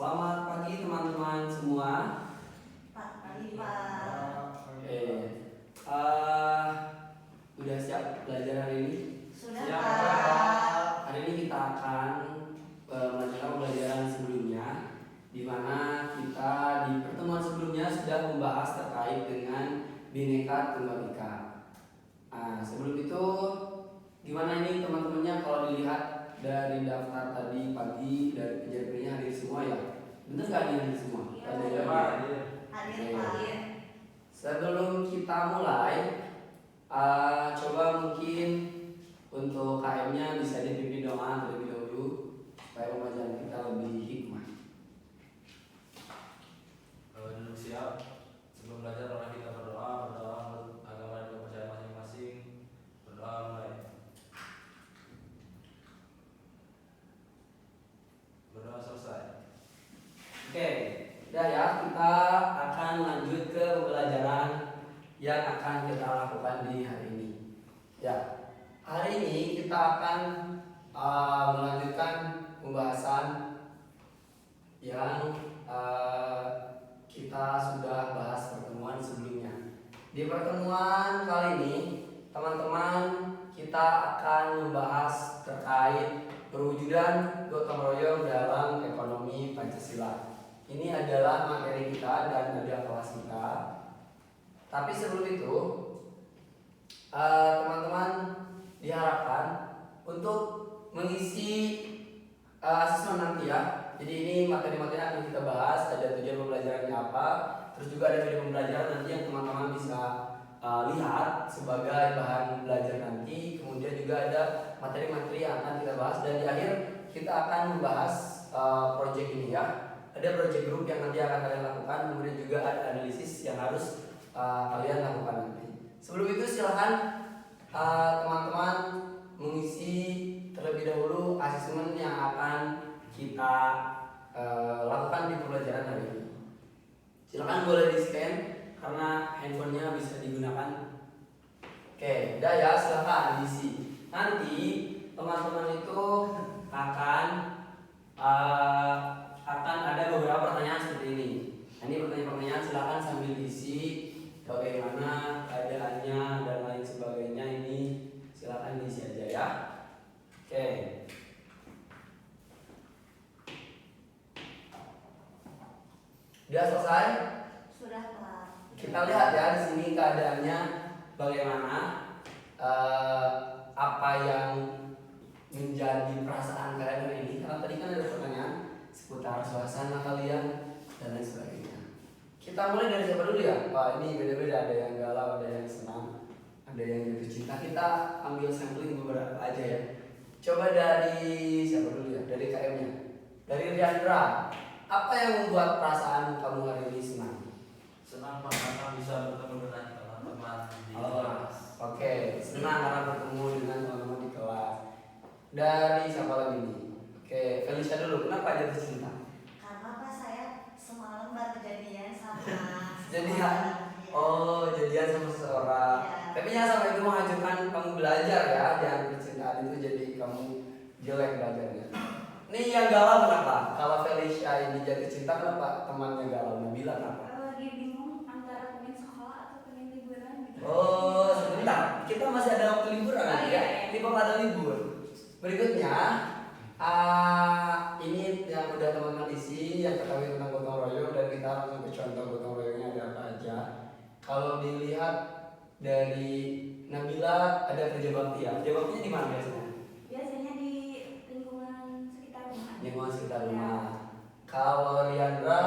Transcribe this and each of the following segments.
Selamat pagi teman-teman semua. Pagi Pak. Udah siap belajar hari ini? Sudah Siap, Pak. Hari ini kita akan melanjutkan pembelajaran sebelumnya, di mana kita di pertemuan sebelumnya sudah membahas terkait dengan Bhinneka Tunggal Ika. Sebelum itu, gimana ini teman-temannya kalau dilihat dari daftar tadi pagi dari PJP-nya hadir semua ya? Bener nggak nih hadir semua? Iya, Hadir. Hadir Pak. Sebelum kita mulai, coba mungkin untuk KM-nya bisa dipimpin doa terlebih dahulu supaya pembelajaran kita lebih hikmah. Duduk siap. Sebelum belajar, mari kita berdoa menurut agama dan kepercayaan masing-masing. Berdoa mulai. Berdoa selesai. Oke, udah ya, kita akan lanjut ke pembelajaran yang akan kita lakukan di hari ini. Ya, hari ini kita akan melanjutkan pembahasan yang kita sudah bahas pertemuan sebelumnya. Di pertemuan kali ini, teman-teman, kita akan membahas terkait perwujudan gotong royong dalam ekonomi Pancasila. Ini adalah materi kita dan ada kelas kita. Tapi sebelum itu, teman-teman diharapkan untuk mengisi asesmen nanti ya. Jadi ini materi-materi yang akan kita bahas, ada tujuan pembelajarannya apa, terus juga ada video pembelajaran nanti yang teman-teman bisa lihat sebagai bahan belajar nanti. Kemudian juga ada materi-materi yang akan kita bahas, dan di akhir kita akan membahas project ini ya. Ada project group yang nanti akan kalian lakukan, kemudian juga ada analisis yang harus kalian lakukan nanti. Sebelum itu silahkan teman-teman mengisi terlebih dahulu asesmen yang akan kita lakukan di pembelajaran hari ini. Silahkan boleh di scan karena handphonenya bisa digunakan. Oke, udah ya, silahkan diisi. Nanti teman-teman itu akan ada beberapa pertanyaan seperti ini. Nah, ini pertanyaan-pertanyaan, silahkan sambil diisi bagaimana keadaannya dan lain sebagainya. Ini silahkan diisi aja ya. Oke. Udah selesai? Sudah Pak. Kita lihat ya di sini keadaannya bagaimana, apa yang menjadi perasaan kalian hari ini. Karena tadi kan ada pertanyaan seputar suasana kalian dan lain sebagainya. Kita mulai dari siapa dulu ya? Wah, ini beda-beda, ada yang galau, ada yang senang, ada yang jatuh cinta. Kita ambil sampling beberapa aja ya. Coba dari siapa dulu ya? Dari KM-nya. Dari Riandra. Apa yang membuat perasaan kamu hari ini senang? Senang Pak karena bisa bertemu dengan teman-teman di kelas. Oke, senang karena bertemu dengan teman-teman di kelas. Dari siapa lagi nih? Oke, Felicia dulu. Kenapa jatuh cinta? Karena Pak saya semalam baru jadian sama Jadian? Oh, jadian sama seseorang. Ya. Tapi jangan sampai itu menghancurkan kamu belajar ya. Jangan percintaan itu jadi kamu jelek belajarnya. Ini yang galau kenapa? Kalau Felicia ini jatuh cinta, kenapa temannya galau? Nabila kenapa? Lagi bingung antara pengen sekolah atau pengen liburan gitu. Oh, sebentar. Kita masih ada waktu liburan nanti ya. Ini bakal ada libur. Berikutnya, ini yang udah teman-teman isi, yang ketahui tentang gotong royong, dan kita langsung ke contoh gotong royongnya ada apa aja. Kalau dilihat dari Nabila ada kerja bakti ya. Kerja baktinya di mana biasanya? Biasanya di lingkungan sekitar rumah. Lingkungan sekitar rumah. Kalau Riandra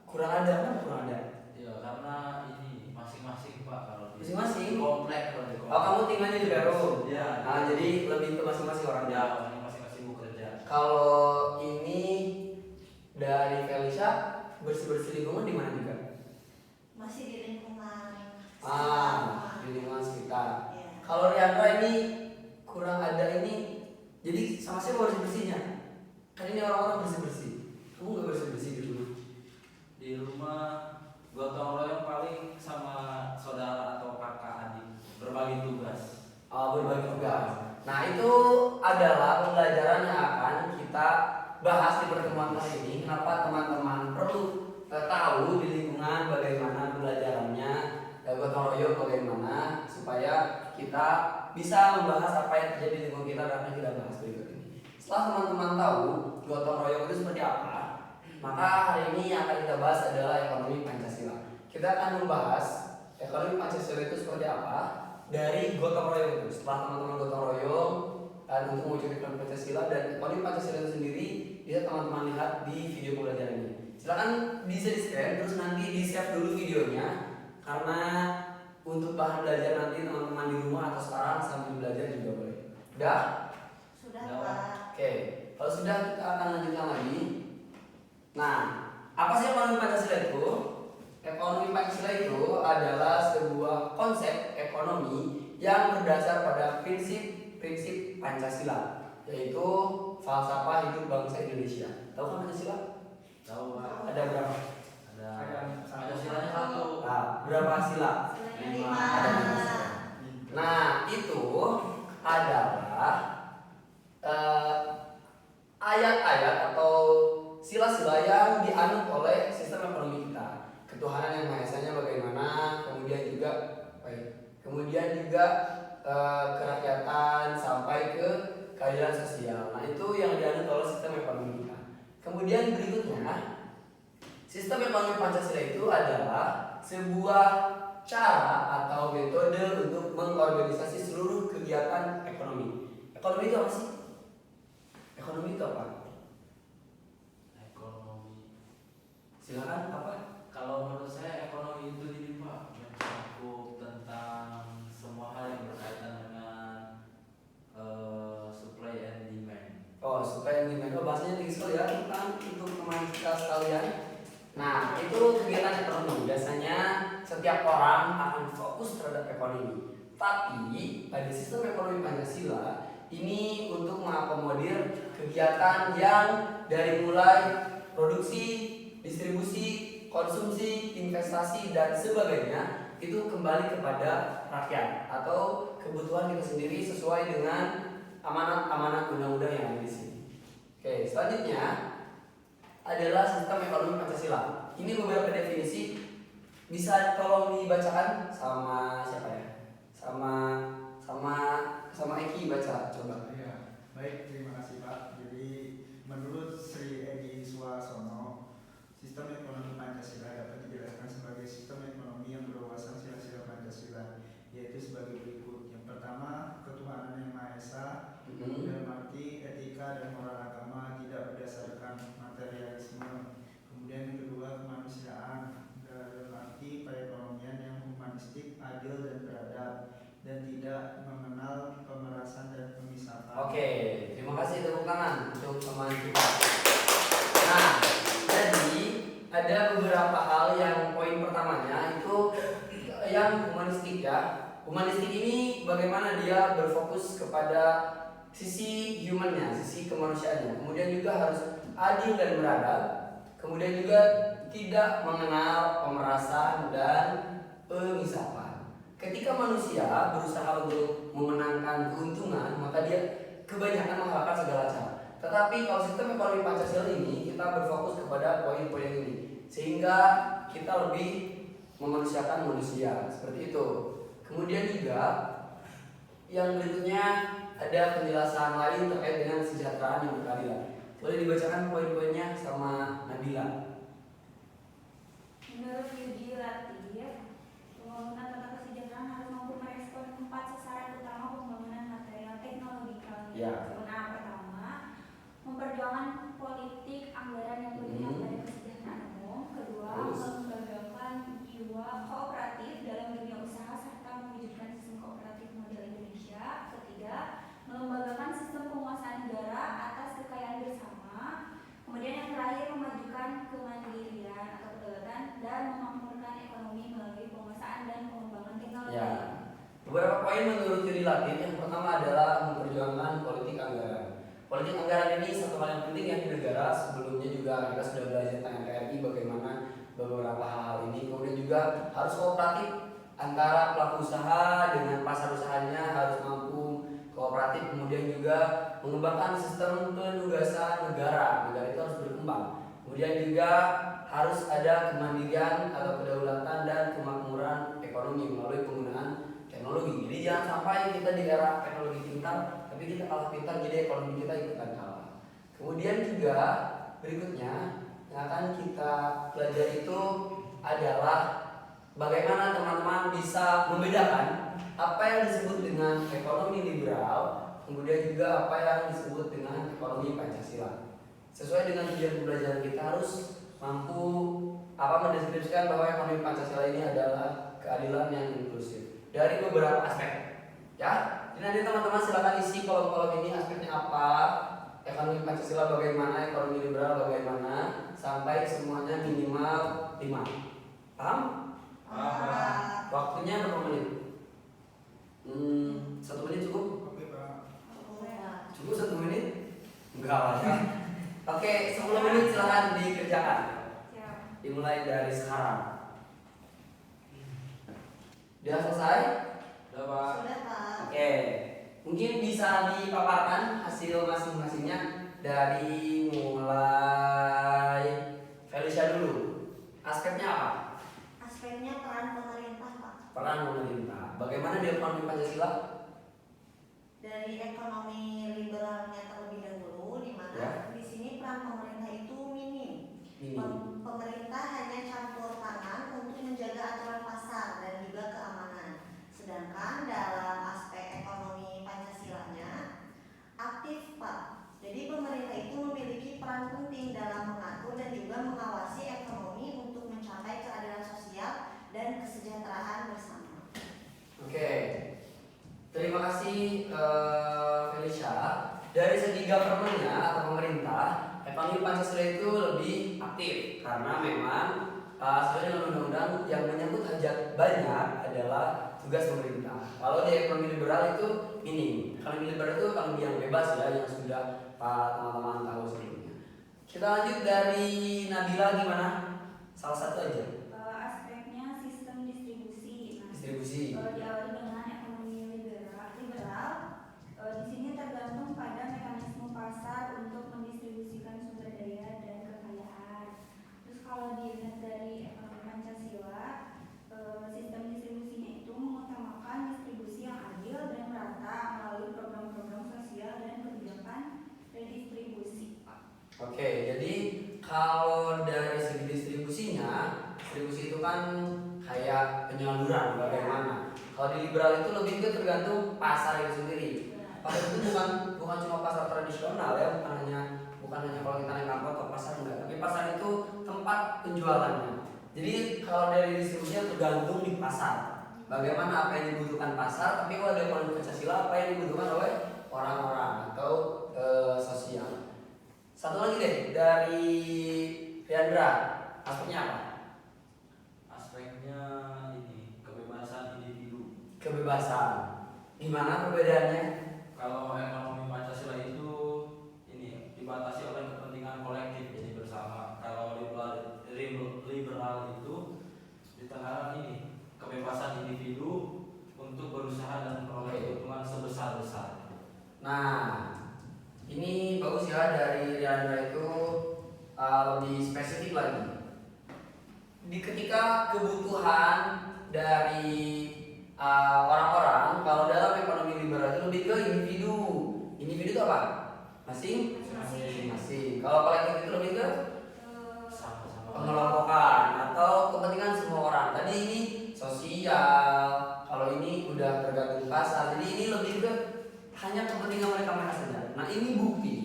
kurang ada, kan kurang ada. Ya karena ini masing-masing Pak kalau di Masing-masing? komplek kalau di komplek. Oh, kamu tinggalnya di Peru? Ya. Nah, jadi lebih ke masing-masing orang Ya, masing-masing bekerja. Kalau ini dari Felicia, bersih-bersih lingkungan di mana juga? masih di lingkungan Di lingkungan sekitar. Ya. Kalau Riandra ini kurang ada ini, jadi sama siapa bersih-bersihnya? Kan ini orang-orang bersih-bersih. Kamu nggak bersih-bersih di rumah? Di rumah gotong royong paling sama saudara atau kakak adik berbagi tugas. Berbagi tugas. Nah, itu adalah pembelajaran yang akan kita bahas di pertemuan kali ini, kenapa teman-teman perlu tahu di lingkungan bagaimana pembelajarannya, gotong royong bagaimana, supaya kita bisa membahas apa yang terjadi di lingkungan kita dan akan kita bahas berikut ini. Setelah teman-teman tahu gotong royong itu seperti apa, maka hari ini yang akan kita bahas adalah ekonomi Pancasila. Kita akan membahas ekonomi Pancasila itu seperti apa dari gotong royong itu. Setelah teman-teman gotong royong dan untuk mewujudkan Pancasila dan ekonomi Pancasila itu sendiri, bisa teman-teman lihat di video pembelajaran ini. Silakan bisa di scan, terus nanti di save dulu videonya, karena untuk bahan belajar nanti teman-teman di rumah atau sekarang sambil belajar juga boleh. Udah? Sudah Udah. Pak. Oke, kalau sudah kita akan lanjutkan lagi. Nah, apa sih ekonomi Pancasila itu? Ekonomi Pancasila itu adalah sebuah konsep ekonomi yang berdasar pada prinsip Pancasila, yaitu falsafah hidup bangsa Indonesia. Tahu kan Pancasila? Tahu Pak. Ada berapa? Ada silanya satu. Nah, berapa sila? Silanya Lima. 5. Nah, itu adalah ayat-ayat atau sila-sila yang dianut oleh sistem ekonomi kita. Ketuhanan yang Maha Esa-nya bagaimana, kemudian juga kerakyatan sampai ke keadilan sosial. Nah, itu yang dianut oleh sistem ekonomi kita. Kemudian berikutnya, sistem ekonomi Pancasila itu adalah sebuah cara atau metode untuk mengorganisasi seluruh kegiatan ekonomi. Ekonomi itu apa sih? Ekonomi itu apa? Ekonomi. Silakan apa? Kalau menurut saya ekonomi itu ini Pak, mencakup tentang semua hal yang berkaitan dengan supply and demand. Oh, supaya yang dimana bahasanya tinggi sekali ya tentang untuk teman kita sekalian. Nah, itu kegiatan ekonomi. Biasanya setiap orang akan fokus terhadap ekonomi. Tapi pada sistem ekonomi Pancasila ini untuk mengakomodir kegiatan yang dari mulai produksi, distribusi, konsumsi, investasi dan sebagainya itu kembali kepada rakyat atau kebutuhan kita sendiri sesuai dengan amanat-amanat undang-undang yang ada di sini. Oke, selanjutnya adalah sistem ekonomi Pancasila. Ini beberapa definisi, bisa tolong dibacakan sama siapa ya? Sama Eki baca coba. Ya, baik, terima kasih Pak. Jadi menurut Sri Edi Suarsono, sistem ekonomi Pancasila dapat dijelaskan sebagai sistem ekonomi yang berwawasan sila-sila Pancasila, yaitu sebagai berikut. Yang pertama, ketuhanan yang Maha Esa, dalam arti etika dan moral agama tidak berdasarkan materialisme. Kemudian yang kedua, kemanusiaan, dalam arti perekonomian yang humanistik, adil dan beradab, dan tidak mengenal pemerasan dan pemisahan. Oke, terima kasih, tepuk tangan untuk teman kita. Nah, jadi ada beberapa hal yang poin pertamanya itu yang humanistik ya. Humanistik ini bagaimana dia berfokus kepada sisi humannya, sisi kemanusiaannya. Kemudian juga harus adil dan beradab. Kemudian juga tidak mengenal pemerasan dan pemisahan. Ketika manusia berusaha untuk memenangkan keuntungan, maka dia kebanyakan menghalalkan segala cara. Tetapi kalau sistem ekonomi Pancasila ini kita berfokus kepada poin-poin ini, sehingga kita lebih memanusiakan manusia seperti itu. Kemudian juga yang berikutnya ada penjelasan lain terkait dengan kesejahteraan yang berkeadilan. Boleh dibacakan poin-poinnya sama Nabila. Menurut Yudi Latif, pembangunan tata kesejahteraan harus mampu merespon 4 sasaran utama pembangunan material teknologikal. Ya. Nah, pertama, memperjuangkan politik anggaran yang berpihak pada kesejahteraan umum. Kedua, Terus? mengembangkan jiwa kooperatif dalam dunia usaha serta mewujudkan sistem kooperatif model Indonesia. Ketiga, melembagakan sistem penguasaan negara atas kekayaan bersama. Kemudian yang terakhir, memajukan kemandirian atau kedaulatan dan memakmurkan ekonomi melalui penguasaan dan pengembangan teknologi. Ya. Beberapa poin menurut Yudi Latif. Yang pertama adalah memperjuangkan politik anggaran. Politik anggaran ini satu hal yang penting yang di negara. Sebelumnya juga kita sudah belajar tentang NKRI bagaimana beberapa hal-hal ini. Kemudian juga harus kooperatif antara pelaku usaha dengan pasar usahanya, harus mampu kooperatif. Kemudian juga mengembangkan sistem penugasan negara Kemudian juga harus ada kemandirian atau kedaulatan dan kemakmuran ekonomi melalui penggunaan teknologi. Jadi jangan sampai kita di era teknologi pintar, tapi kita kalah pintar jadi ekonomi kita ikutan kalah. Kemudian juga berikutnya yang akan kita pelajari itu adalah bagaimana teman-teman bisa membedakan apa yang disebut dengan ekonomi liberal, kemudian juga apa yang disebut dengan ekonomi Pancasila. Sesuai dengan tujuan pembelajaran kita harus mampu mendeskripsikan bahwa ekonomi Pancasila ini adalah keadilan yang inklusif dari beberapa aspek. Ya, jadi nanti teman-teman silakan isi kolom-kolom ini aspeknya apa, ekonomi Pancasila bagaimana, ekonomi liberal bagaimana, sampai semuanya minimal 5. Paham? Waktunya berapa menit? 1 menit cukup? Oke Pak. Cukup 1 menit? Enggak lah ya. Oke, 10 menit silahkan dikerjakan. Dimulai dari sekarang. Sudah selesai? Udah Pak. Sudah Pak. Oke, mungkin bisa dipaparkan hasil masing-masingnya dari mulai Felicia dulu. Aspeknya apa? Aspeknya peran pemerintah Pak. Peran pemerintah. Bagaimana di ekonomi Pancasila? Dari ekonomi liberalnya terlebih dahulu, di mana Ya. di sini peran pemerintah itu minim. Ini. Pemerintah hanya campur tangan untuk menjaga aturan pasar dan juga keamanan. Sedangkan dalam aspek ekonomi Pancasilanya aktif Pak. Jadi pemerintah itu memiliki peran penting dalam mengatur dan juga mengawasi ekonomi untuk mencapai keadilan sosial dan kesejahteraan bersama. Oke. Terima kasih Felicia. Dari segi government-nya atau pemerintah, ekonomi Pancasila itu lebih aktif karena memang sesuai dengan undang-undang yang menyangkut hajat banyak adalah tugas pemerintah. Kalau di ekonomi liberal itu minim. Ekonomi liberal itu ekonomi yang bebas ya, yang sudah teman-teman tahu sebelumnya. Kita lanjut dari Nabila gimana? Salah satu aja. Aspeknya sistem distribusi. Nah, Distribusi. diawali dengan ekonomi liberal. Di sini tergantung pada mekanisme pasar untuk mendistribusikan sumber daya dan kekayaan. Terus kalau dilihat dari ekonomi Pancasila, sistem distribusinya itu mengutamakan distribusi yang adil dan merata melalui program-program sosial dan kebijakan redistribusi. Oke, jadi kalau dari segi distribusinya, distribusi itu kan kayak penyaluran bagaimana. Kalau di liberal itu lebih ke tergantung pasar itu sendiri. Pasar itu bukan cuma pasar tradisional ya, bukan hanya kalau kita naik angkot atau pasar enggak, tapi pasar itu tempat penjualannya. Jadi kalau dari distribusinya tergantung di pasar. Bagaimana apa yang dibutuhkan pasar, tapi kalau dari ekonomi Pancasila apa yang dibutuhkan oleh orang-orang atau sosial. Satu lagi deh dari Fiandra, aspeknya apa? Aspeknya ini kebebasan individu. Kebebasan. Gimana perbedaannya? Kalau ekonomi Pancasila itu ini dibatasi oleh kepentingan kolektif jadi bersama. Kalau liberal itu ditekankan ini kebebasan individu untuk berusaha dan memperoleh keuntungan sebesar-besar. Nah, ini bagus ya dari Riandra itu lebih spesifik lagi. Ketika kebutuhan dari orang-orang, kalau dalam ekonomi liberal itu lebih ke individu. Individu itu apa? Masing-masing. Kalau kolektif itu lebih ke Sama-sama. pengelompokan atau kepentingan semua orang. Tadi ini sosial, kalau ini udah tergantung pasar. Jadi ini lebih ke hanya kepentingan mereka saja. Nah, ini bukti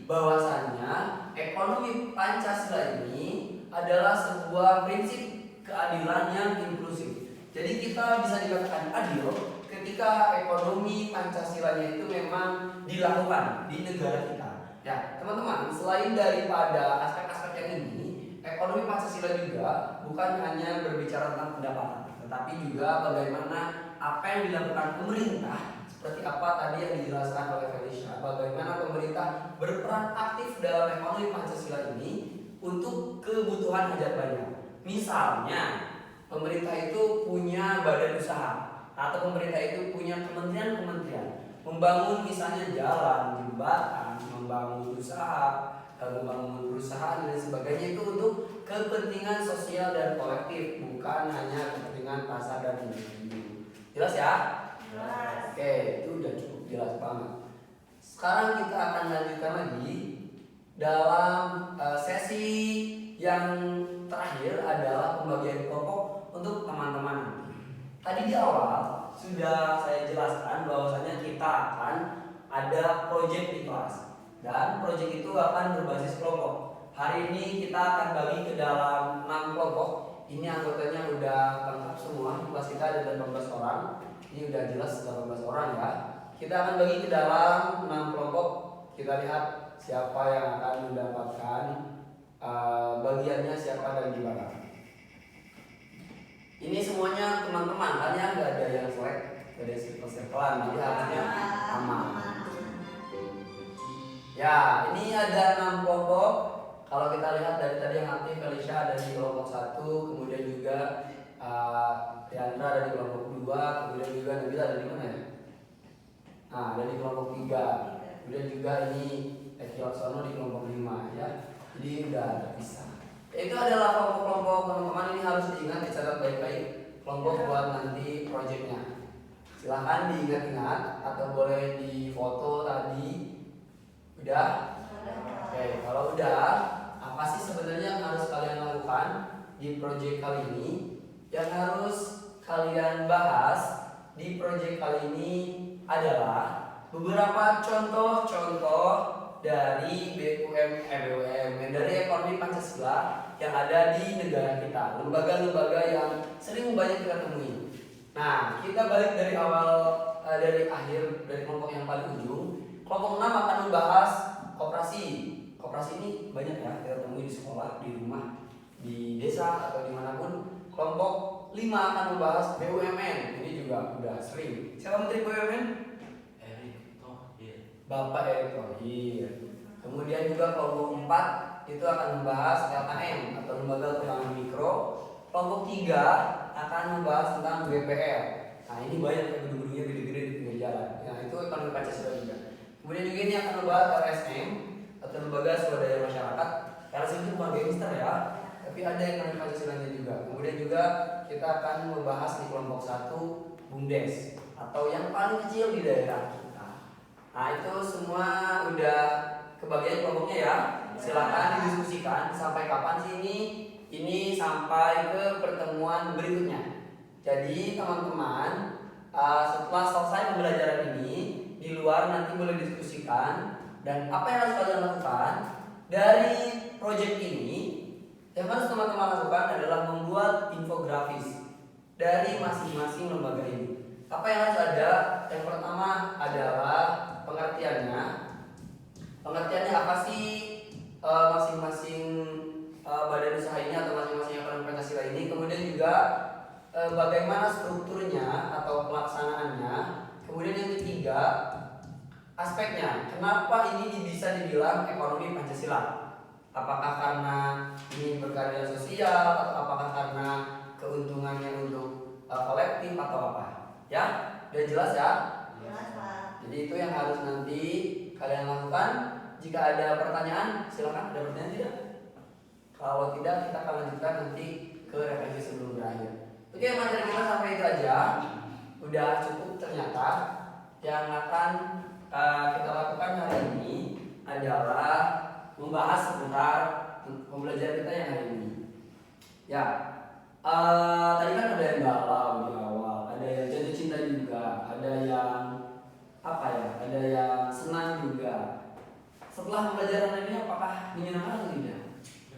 bahwasannya ekonomi Pancasila ini adalah sebuah prinsip keadilan yang inklusif. Jadi kita bisa dikatakan adil ketika ekonomi Pancasilanya itu memang dilakukan di negara kita. Ya, teman-teman, selain daripada aspek-aspek yang ini, ekonomi Pancasila juga bukan hanya berbicara tentang pendapatan, tetapi juga bagaimana apa yang dilakukan pemerintah, seperti apa tadi yang dijelaskan oleh Felicia, bagaimana pemerintah berperan aktif dalam ekonomi Pancasila ini untuk kebutuhan hajat banyak. Misalnya, pemerintah itu punya badan usaha atau pemerintah itu punya kementerian-kementerian membangun misalnya jalan, jembatan, membangun usaha, membangun perusahaan dan sebagainya. Itu kepentingan sosial dan kolektif, bukan hanya kepentingan pasar dan individu. Jelas ya? Jelas. Oke, itu udah cukup jelas banget. Sekarang kita akan lanjutkan lagi dalam sesi yang terakhir adalah pembagian kelompok untuk teman-teman. Tadi di awal sudah saya jelaskan bahwasanya kita akan ada proyek di kelas dan proyek itu akan berbasis kelompok. Hari ini kita akan bagi ke dalam 6 kelompok. Ini anggotanya udah lengkap semua. Kelas kita ada 18 orang. Ini udah jelas 18 orang ya. Kita akan bagi ke dalam 6 kelompok. Kita lihat siapa yang akan mendapatkan bagiannya, siapa dan gimana. Ini semuanya teman-teman, kan ya, nggak ada yang selek, nggak ada sirkel-sirkelan, jadi harusnya aman. Ya, ini ada 6 kelompok. Kalau kita lihat dari tadi yang aktif, Felicia ada di kelompok 1, kemudian juga Riandra ada di kelompok 2, kemudian juga Nabila ada di mana ya? Nah, ada di kelompok 3. Kemudian juga ini Eki Laksono di kelompok 5 ya. Jadi udah terpisah. Itu adalah kelompok-kelompok teman-teman, ini harus diingat, dicatat baik-baik kelompok buat nanti proyeknya. Silahkan diingat-ingat atau boleh di foto tadi. Udah? Oke, kalau udah, apa sih sebenarnya yang harus kalian lakukan di proyek kali ini? Yang harus kalian bahas di proyek kali ini adalah beberapa contoh-contoh dari BUMN dari ekonomi Pancasila yang ada di negara kita, lembaga-lembaga yang sering banyak kita temui. Nah, kita balik dari awal, dari akhir, dari kelompok yang paling ujung. Kelompok 6 akan membahas koperasi. Koperasi ini banyak ya kita temui di sekolah, di rumah, di desa atau dimanapun. Kelompok 5 akan membahas BUMN. Ini juga udah sering. Siapa menteri BUMN? Erick Thohir. Bapak Erick Thohir. Kemudian juga kelompok 4 itu akan membahas LKM atau Lembaga Keuangan Mikro. Kelompok 3 akan membahas tentang BPR. Nah, ini banyak gedung-gedungnya gede-gede di pinggir jalan. Nah, itu ekonomi Pancasila juga. Kemudian juga ini akan membahas LSM atau Lembaga Swadaya Masyarakat. LSM itu bukan gangster ya, tapi ada ekonomi Pancasilanya juga. Kemudian juga kita akan membahas di kelompok 1 BUMDes atau yang paling kecil di daerah kita. Nah, itu semua udah kebagian kelompoknya ya. Silakan didiskusikan sampai kapan sih ini? Ini sampai ke pertemuan berikutnya. Jadi teman-teman, setelah selesai pembelajaran ini di luar nanti boleh diskusikan, dan apa yang harus kalian lakukan dari proyek ini. Yang harus teman-teman lakukan adalah membuat infografis dari masing-masing lembaga ini. Apa yang harus ada? Yang pertama adalah pengertiannya. Pengertiannya apa sih masing-masing badan usaha ini atau masing-masing ekonomi Pancasila ini. Kemudian juga bagaimana strukturnya atau pelaksanaannya. Kemudian yang ketiga, aspeknya. Kenapa ini bisa dibilang ekonomi Pancasila? Apakah karena ini berkeadilan sosial atau apakah karena keuntungannya untuk kolektif atau apa? Ya, udah jelas ya? Jelas, Pak. Jadi itu yang harus nanti kalian lakukan. Jika ada pertanyaan, silakan. Ada pertanyaan tidak? Kalau tidak, kita akan lanjutkan nanti ke refleksi sebelum berakhir. Oke, materi kita sampai itu aja. Udah cukup ternyata. Yang akan kita lakukan hari ini adalah membahas seputar pembelajaran kita yang hari ini. Ya, tadi kan ada yang galau di awal, ada yang jatuh cinta juga, ada yang apa ya, ada yang senang juga. Setelah pembelajaran ini apakah menyenangkan atau tidak?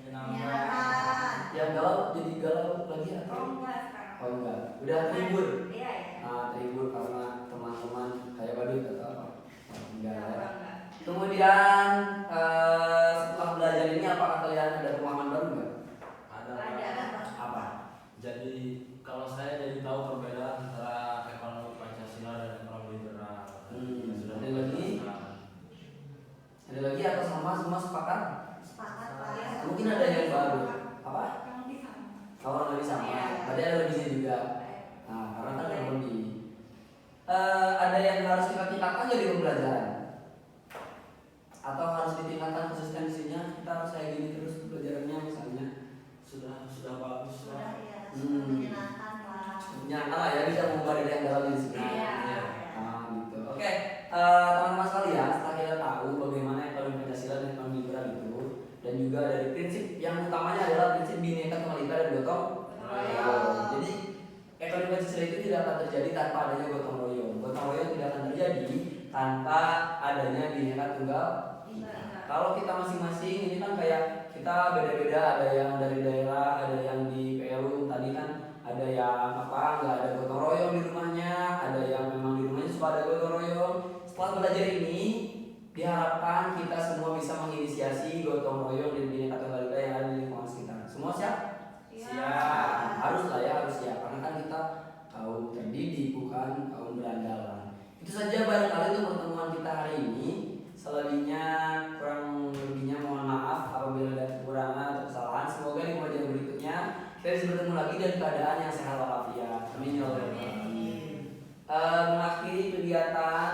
Menyenangkan. Yang galau jadi galau lagi atau? Oh enggak sekarang. Oh enggak, udah terhibur. Iya ya. Terhibur karena teman-teman kayak badut atau apa? Enggak ya. Enggak. Kemudian setelah belajar ini apakah kalian ada pemahaman baru nggak? Ada. Apa? Jadi kalau saya jadi tahu perbedaan antara ekonomi Pancasila dan ekonomi liberal. Sudah Ada lagi? Ada lagi atau sama semua sepakat? Sepakat, Pak. Mungkin ada yang baru. Apa? Yang lebih sama. Kalau lebih sama. Iya. Berarti ada lebihnya juga. Nah, karena kan yang lebih. Ada yang harus kita tingkatkan jadi pembelajaran. Atau harus ditingkatkan konsistensinya, kita harus kayak gini terus pembelajarannya, misalnya juga dari prinsip yang utamanya adalah prinsip Bhinneka Tunggal Ika dan gotong royong. Jadi ekonomi Pancasila itu tidak akan terjadi tanpa adanya gotong royong. Gotong royong tidak akan terjadi tanpa adanya Bhinneka Tunggal Ika. Kalau kita masing-masing ini kan kayak kita beda-beda, ada yang dari daerah, ada yang di PLU tadi kan, ada yang nggak ada gotong royong di rumahnya, ada yang memang di rumahnya suka ada gotong royong. Setelah belajar ini diharapkan kita semua bisa menginisiasi gotong royong dan Bhinneka Tunggal Ika yang ada di lingkungan sekitar. Semua siap? Siap. Harus lah ya, harus siap karena kan kita kaum terdidik bukan kaum berandalan. Itu saja barangkali untuk pertemuan kita hari ini. Selebihnya kurang lebihnya mohon maaf apabila ada kekurangan atau kesalahan. Semoga di pembelajaran berikutnya kita bisa bertemu lagi dalam keadaan yang sehat walafiat. Amin ya Allah. Mengakhiri kegiatan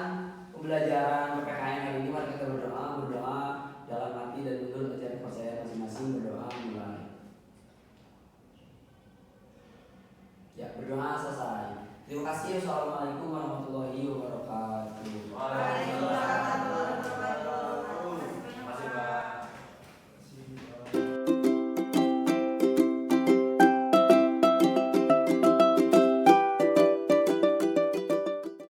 pembelajaran PPKN hari ini, mari kita berdoa dalam hati dan menurut ajaran kepercayaan masing-masing. Berdoa mulai. Ya, berdoa selesai. Terima kasih. Assalamualaikum warahmatullahi wabarakatuh.